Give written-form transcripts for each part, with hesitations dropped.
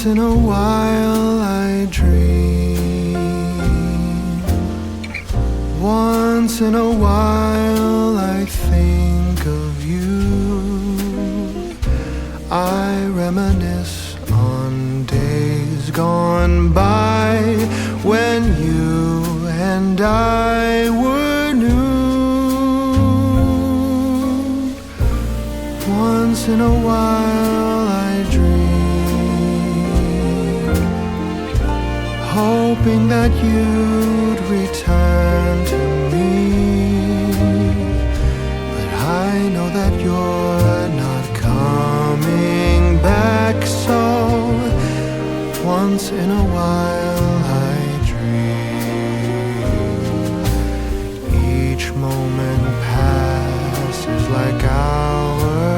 Once in a while I dream. Once in a while I think of you. I reminisce on days gone by when you and I were new. Once in a while I dream, hoping that you'd return to me. But I know that you're not coming back, so once in a while I dream. Each moment passes like hours.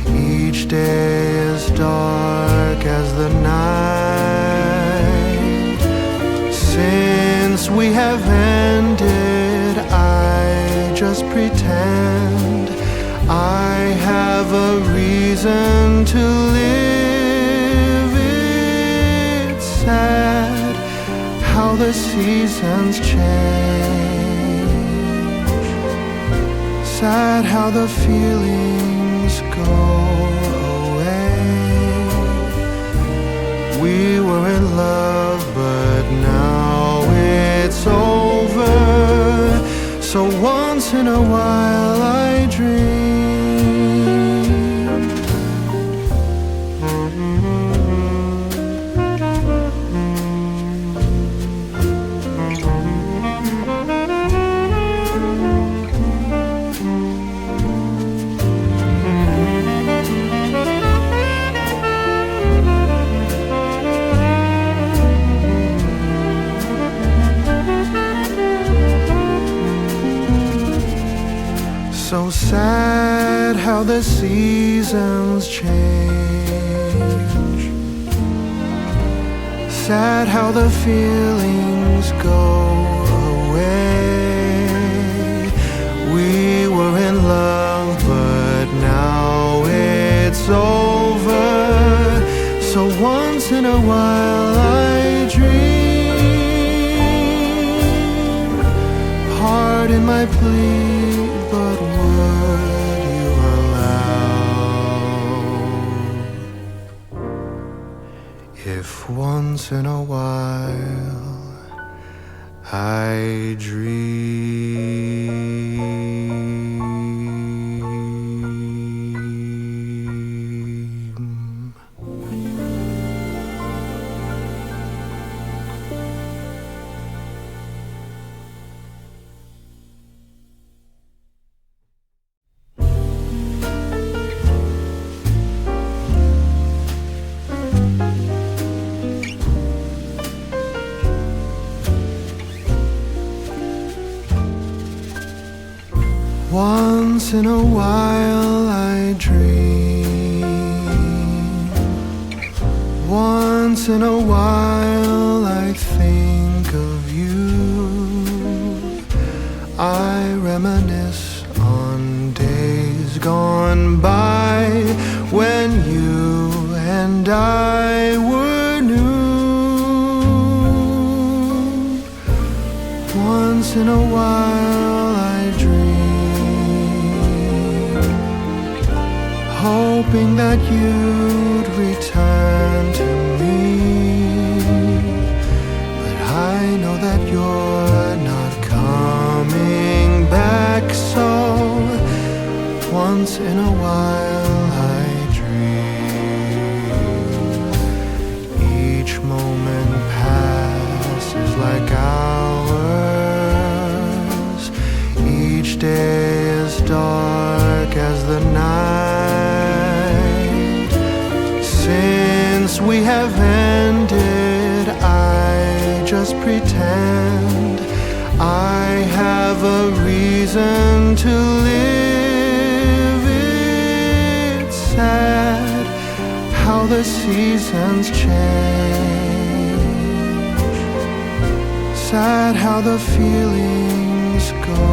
Each day is dark as the night. Since we have ended, I just pretend I have a reason to live. It's sad how the seasons change. Sad how the feelings go away. We were in love, but now it's over. So once in a while I dream. So sad how the seasons change. Sad how the feelings go away. We were in love, but now it's over. So once in a while I dream. Pardon my plea, but would you allow if once in a while I dream? Once in a while I dream. Once in a while I think of you. I reminisce on days gone by when you and I were new. Once in a while I dream, hoping that you'd return to me. But I know that you're not coming back, so once in a while I dream. Each moment passes like hours. Each day is dark as the night. Since we have ended, I just pretend I have a reason to live. It's sad how the seasons change. Sad how the feelings go